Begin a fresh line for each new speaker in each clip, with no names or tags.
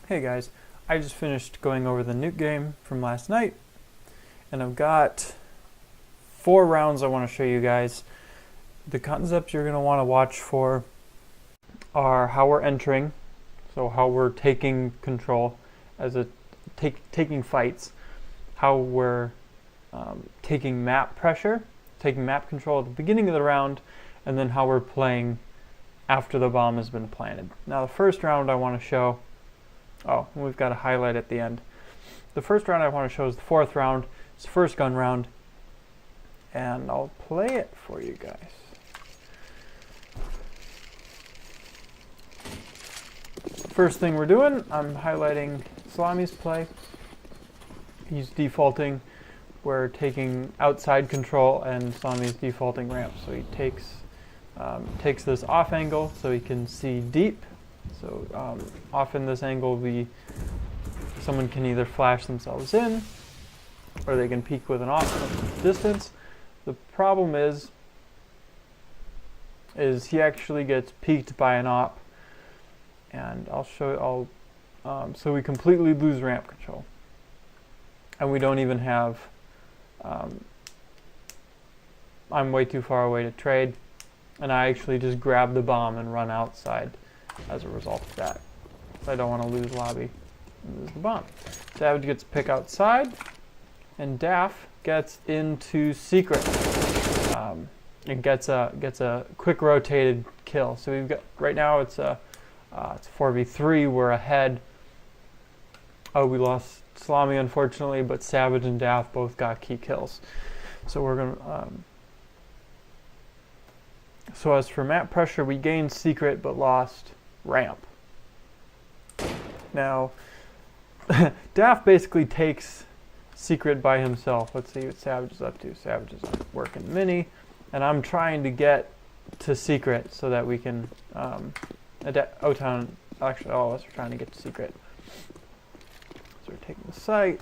Hey guys, I just finished going over the Nuke game from last night, and I've got 4 rounds I want to show you guys. The concepts you're going to want to watch for are how we're entering, so how we're taking control as taking fights, how we're taking map pressure, taking map control at the beginning of the round, and then how we're playing after the bomb has been planted. Now the first round I want to show, oh, we've got a highlight at the end. The first round I want to show is the 4th round. It's the first gun round, and I'll play it for you guys. First thing we're doing, I'm highlighting Salami's play. He's defaulting. We're taking outside control, and Salami's defaulting ramp. So he takes this off angle so he can see deep. So off in this angle, someone can either flash themselves in, or they can peek with an off distance. The problem is he actually gets peeked by an op, and so we completely lose ramp control, and we don't even have. I'm way too far away to trade, and I actually just grab the bomb and run outside as a result of that. So I don't want to lose lobby and lose the bomb. Savage gets to pick outside, and Daff gets into secret. And gets a quick rotated kill. So we've got right now it's 4v3. We're ahead. Oh, we lost Salami unfortunately, but Savage and Daff both got key kills. So we're gonna. So as for map pressure, we gained secret but lost ramp. Now, Daff basically takes secret by himself. Let's see what Savage is up to. Savage is working mini, and I'm trying to get to secret so that we can O-Town. Actually, all of us are trying to get to secret. So we're taking the site.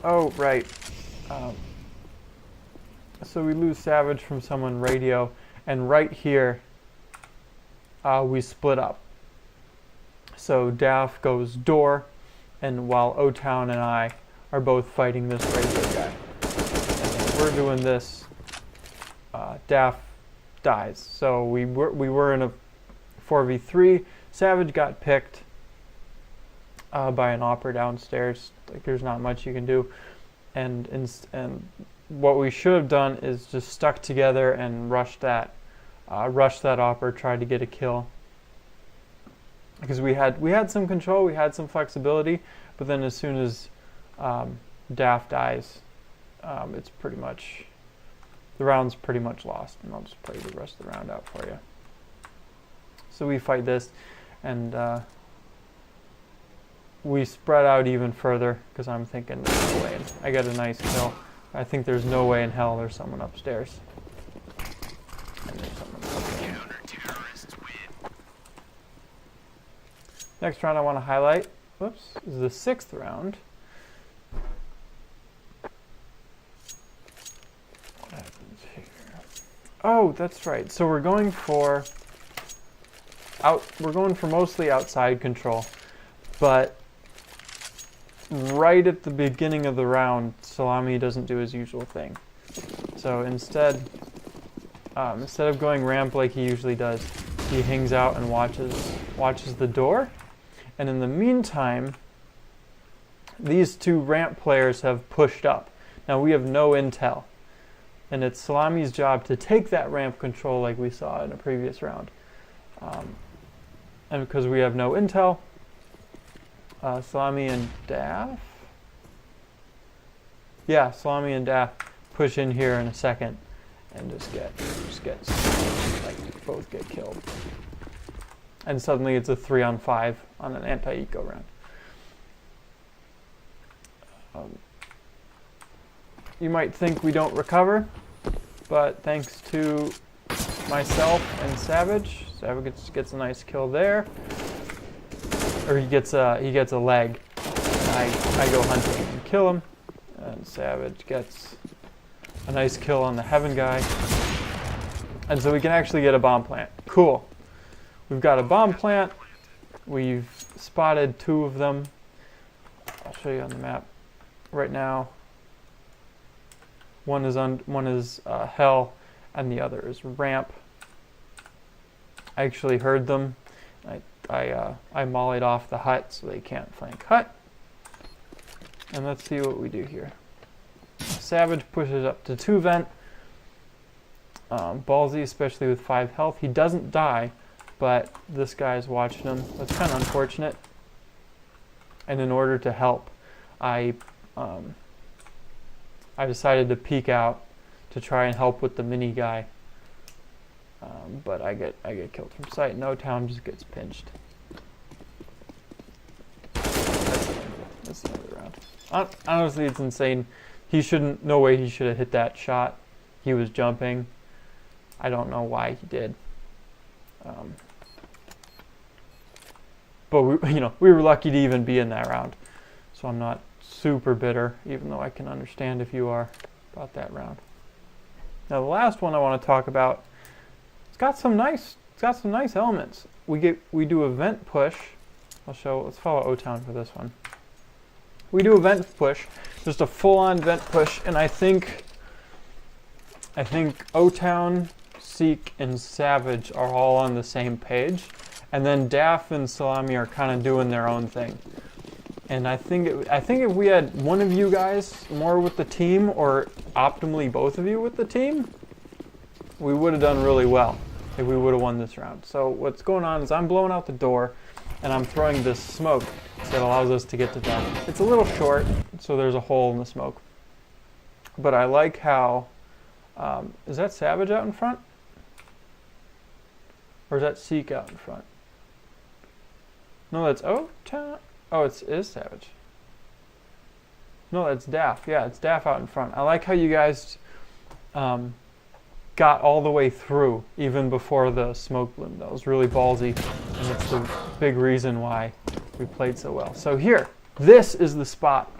Oh, right. So we lose Savage from someone radio, and right here we split up. So Daff goes door, and while O-Town and I are both fighting this radio guy. And we're doing this, Daff dies. So we were in a 4v3. Savage got picked by an opera downstairs. Like, there's not much you can do, and what we should have done is just stuck together and rushed that opera, tried to get a kill, because we had some control, we had some flexibility, but then as soon as Daff dies, it's pretty much, the round's pretty much lost, and I'll just play the rest of the round out for you. So we fight this, and we spread out even further, because I'm thinking there's no way. I got a nice kill. I think there's no way in hell there's someone upstairs. And there's someone upstairs. Next round I want to highlight, is the 6th round. What happens here? Oh, that's right. So we're going for mostly outside control, but right at the beginning of the round, Salami doesn't do his usual thing. So instead of going ramp like he usually does, he hangs out and watches the door. And in the meantime, these 2 ramp players have pushed up. Now we have no intel, and it's Salami's job to take that ramp control like we saw in a previous round. And because we have no intel, Salami and Daff? Yeah, Salami and Daff push in here in a second and just get both get killed. And suddenly it's a 3-on-5 on an anti-eco round. You might think we don't recover, but thanks to myself and Savage gets a nice kill there. Or he gets a leg. I go hunting and kill him, and Savage gets a nice kill on the Heaven guy, and so we can actually get a bomb plant. Cool. we've got a bomb plant. We've spotted 2 of them. I'll show you on the map right now. One is hell, and the other is ramp. I actually heard them. I mollied off the hut so they can't flank hut. And let's see what we do here. Savage pushes up to 2 vent. Ballsy, especially with 5 health. He doesn't die, but this guy's watching him. That's kind of unfortunate. And in order to help, I decided to peek out to try and help with the mini guy. But I get killed from sight. No Town just gets pinched. That's the end of the round. Honestly, it's insane. No way he should have hit that shot. He was jumping. I don't know why he did. But we were lucky to even be in that round. So I'm not super bitter, even though I can understand if you are about that round. Now the last one I want to talk about, it's got some nice elements. We do a vent push. Let's follow O-Town for this one. We do a vent push, just a full-on vent push, and I think O-Town, Seek, and Savage are all on the same page, and then Daff and Salami are kind of doing their own thing. And I think if we had one of you guys more with the team, or optimally both of you with the team, we would have done really well if we would have won this round. So what's going on is I'm blowing out the door, and I'm throwing this smoke that allows us to get to them. It's a little short, so there's a hole in the smoke. But I like how, is that Savage out in front? Or is that Seek out in front? No, that's O-Town. Oh, it is Savage. No, that's Daff. Yeah, it's Daff out in front. I like how you guys got all the way through, even before the smoke bloom. That was really ballsy, and it's the big reason why we played so well. So here, this is the spot.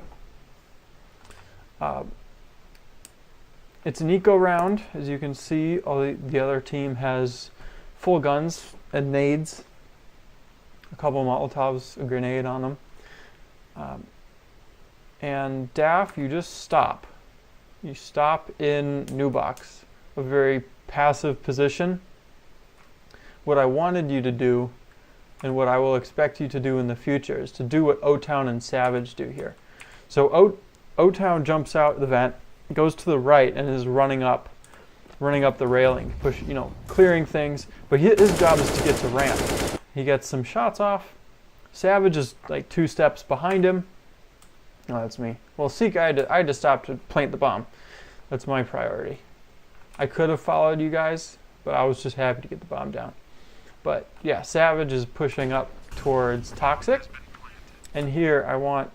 It's an eco round. As you can see, the other team has full guns and nades. A couple of Molotovs, a grenade on them. And Daff, you just stop. You stop in new box, a very passive position. What I wanted you to do, and what I will expect you to do in the future, is to do what O-Town and Savage do here. So O-Town jumps out the vent, goes to the right, and is running up the railing, clearing things. But his job is to get to ramp. He gets some shots off. Savage is like 2 steps behind him. Oh, that's me. Well, Seek, I had to stop to plant the bomb. That's my priority. I could have followed you guys, but I was just happy to get the bomb down. But yeah, Savage is pushing up towards Toxic, and here I want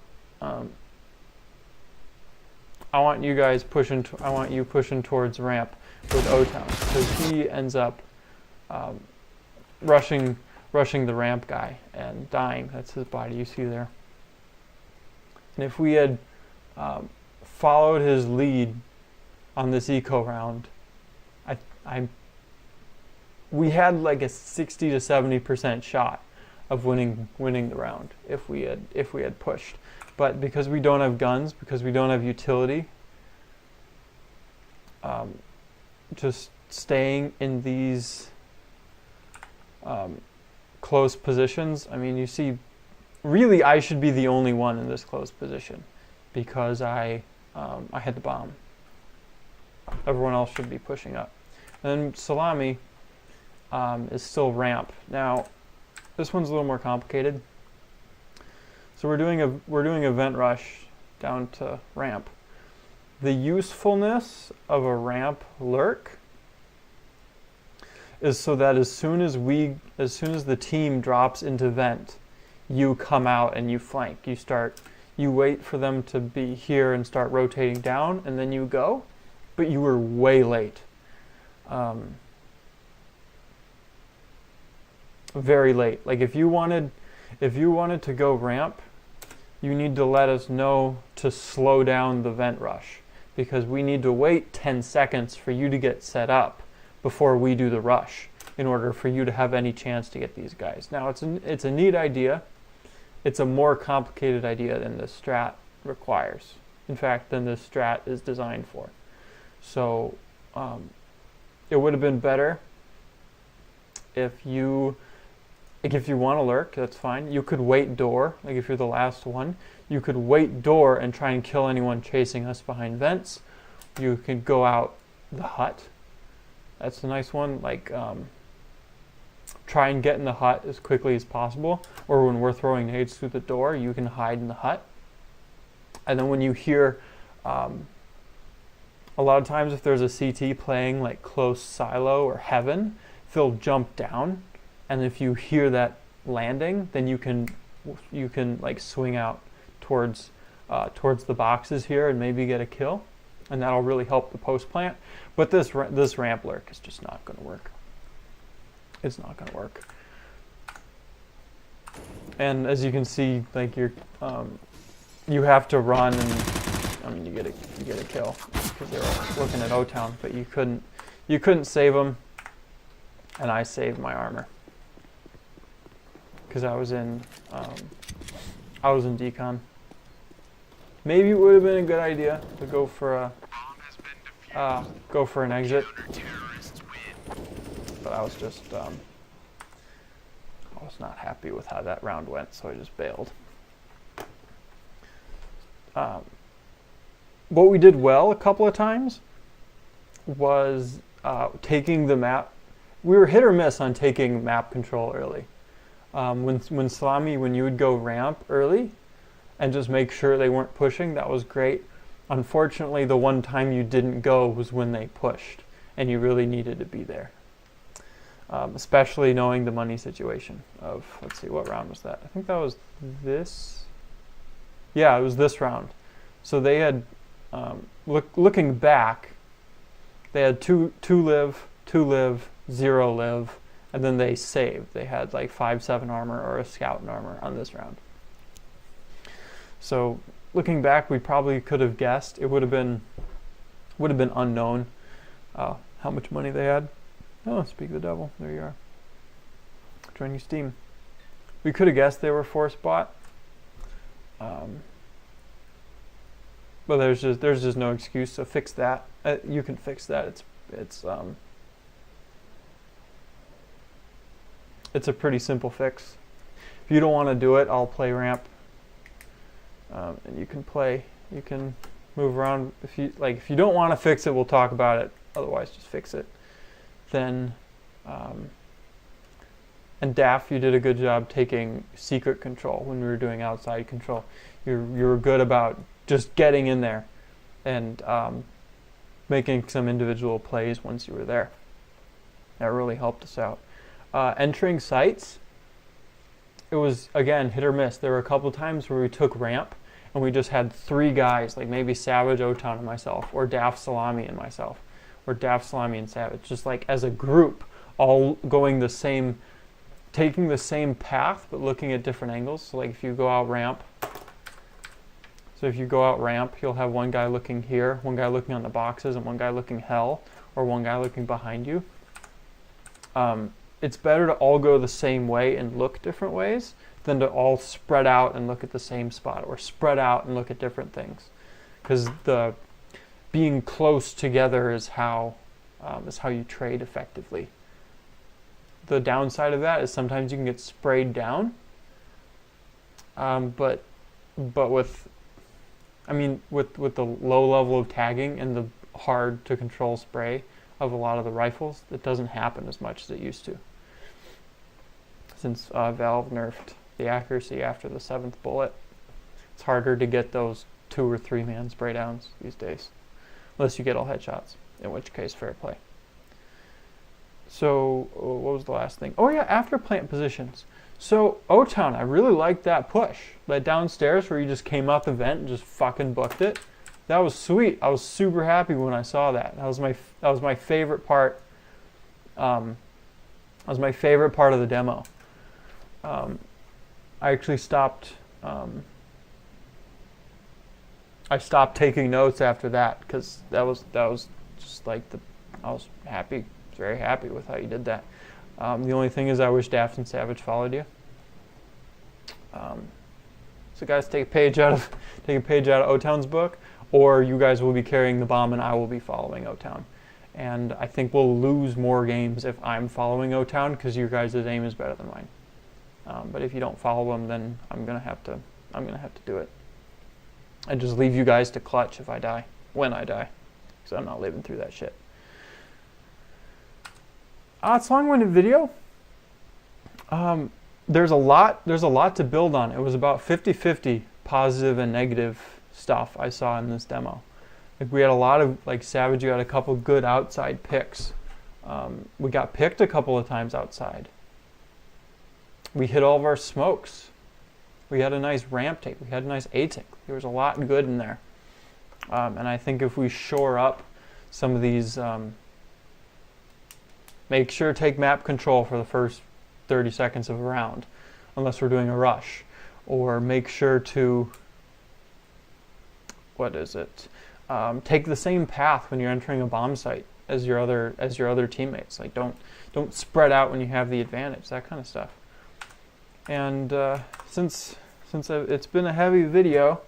you guys pushing. I want you pushing towards ramp with O-Town, because he ends up rushing the ramp guy and dying. That's his body you see there. And if we had followed his lead on this eco round, we had like a 60 to 70% shot of winning the round if we had pushed. But because we don't have guns, because we don't have utility, just staying in these close positions. I mean, you see, really I should be the only one in this close position because I had the bomb. Everyone else should be pushing up. And then Salami is still ramp. Now, this one's a little more complicated. So we're doing a vent rush down to ramp. The usefulness of a ramp lurk is so that as soon as the team drops into vent, you come out and you flank. You wait for them to be here and start rotating down, and then you go. But you were way late. Very late. Like if you wanted to go ramp, you need to let us know to slow down the vent rush, because we need to wait 10 seconds for you to get set up before we do the rush. in order for you to have any chance to get these guys. Now, it's a neat idea. It's a more complicated idea than the strat requires. In fact, than the strat is designed for. So it would have been better if you want to lurk, that's fine. You could wait door, like if you're the last one. You could wait door and try and kill anyone chasing us behind vents. You could go out the hut. That's a nice one. Like, try and get in the hut as quickly as possible. Or when we're throwing nades through the door, you can hide in the hut. And then when you hear, a lot of times if there's a CT playing like close silo or heaven, they'll jump down. And if you hear that landing, then you can like swing out towards the boxes here and maybe get a kill, and that'll really help the post plant. But this ramp lurk is just not going to work. It's not going to work. And as you can see, like you have to run, and I mean you get a kill because they were looking at O-Town, but you couldn't save them, and I saved my armor because I was in decon. Maybe it would have been a good idea to go for an exit, but I was just I was not happy with how that round went, so I just bailed. What we did well a couple of times was taking the map. We were hit or miss on taking map control early. When Salami, when you would go ramp early and just make sure they weren't pushing, that was great. Unfortunately, the one time you didn't go was when they pushed, and you really needed to be there. Especially knowing the money situation of, let's see, what round was that? I think that was this. Yeah, it was this round. So they had, looking back, they had two live, 0 live, and then they saved. They had like 5/7 armor or a scout and armor on this round. So looking back, we probably could have guessed. It would have been unknown how much money they had. Oh, speak of the devil, there you are. Join you Steam. We could have guessed they were force bought. But there's just no excuse, so fix that. You can fix that. It's a pretty simple fix. If you don't want to do it, I'll play ramp. And you can move around. If you don't want to fix it, we'll talk about it. Otherwise, just fix it. Then, and Daff, you did a good job taking secret control when we were doing outside control. You were good about just getting in there and making some individual plays once you were there. That really helped us out. Entering sites, it was, again, hit or miss. There were a couple times where we took ramp and we just had 3 guys, like maybe Savage, O-Town, and myself, or Daff, Salami, and myself, or Daff, Salami, and Savage, just like as a group, all going taking the same path, but looking at different angles. So like if you go out ramp, you'll have one guy looking here, one guy looking on the boxes, and one guy looking hell, or one guy looking behind you. It's better to all go the same way and look different ways than to all spread out and look at the same spot, or spread out and look at different things. Because the being close together is how you trade effectively. The downside of that is sometimes you can get sprayed down. But with the low level of tagging and the hard to control spray of a lot of the rifles, it doesn't happen as much as it used to. Since Valve nerfed the accuracy after the 7th bullet, it's harder to get those 2 or 3 man spray downs these days. Unless you get all headshots, in which case fair play. So, what was the last thing? Oh yeah, after plant positions. So, O-Town, I really liked that push. That downstairs where you just came up the vent and just fucking booked it. That was sweet. I was super happy when I saw that. That was my favorite part. That was my favorite part of the demo. I actually stopped. I stopped taking notes after that because that was just like I was happy, very happy with how you did that. The only thing is I wish Daft and Savage followed you. So guys, take a page out of O-Town's book, or you guys will be carrying the bomb and I will be following O-Town. And I think we'll lose more games if I'm following O-Town because your guys' aim is better than mine. But if you don't follow him, then I'm gonna have to do it. And just leave you guys to clutch if I die, when I die, because I'm not living through that shit. It's a long-winded video. There's a lot to build on. It was about 50-50 positive and negative stuff I saw in this demo. Like we had a lot of, like Savage, you had a couple good outside picks. We got picked a couple of times outside. We hit all of our smokes. We had a nice ramp take. We had a nice A-tick. There was a lot good in there. And I think if we shore up some of these, make sure to take map control for the first 30 seconds of a round, unless we're doing a rush. Or make sure to, take the same path when you're entering a bomb site as your other teammates. Like don't spread out when you have the advantage, that kind of stuff. And since it's been a heavy video,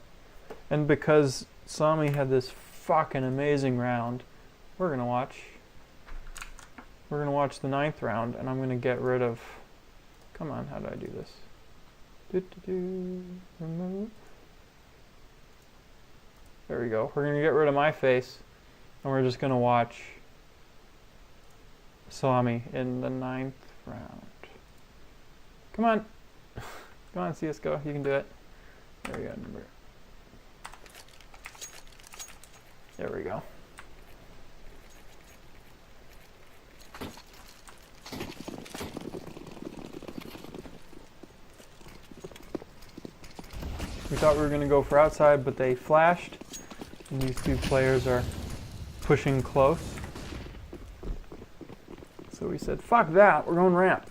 and because Salami had this fucking amazing round, we're gonna watch the 9th round, and I'm gonna get rid of. Come on, how do I do this? Remove. There we go. We're gonna get rid of my face, and we're just gonna watch Salami in the 9th round. Come on. Come on, CSGO, you can do it. There we go, number. There we go. We thought we were going to go for outside, but they flashed, and these two players are pushing close. So we said, fuck that, we're going ramp.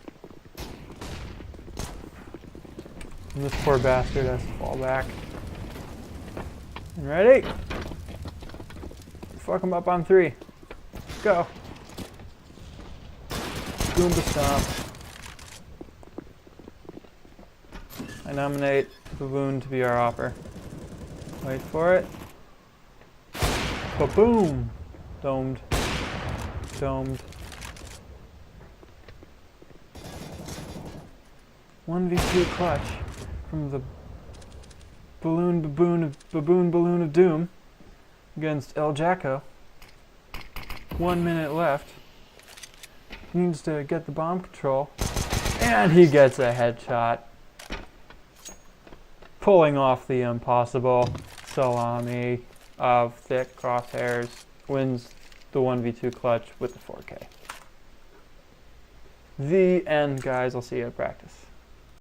And this poor bastard has to fall back. And ready? Fuck him up on 3. Let's go. Goomba stomp. I nominate Baboon to be our opper. Wait for it. Ba-boom! Domed. Domed. 1v2 clutch from the baboon balloon of doom against El Jacko. 1 minute left. He needs to get the bomb control, and he gets a headshot. Pulling off the impossible. Salami of thick crosshairs wins the 1v2 clutch with the 4K. The end, guys. I'll see you at practice.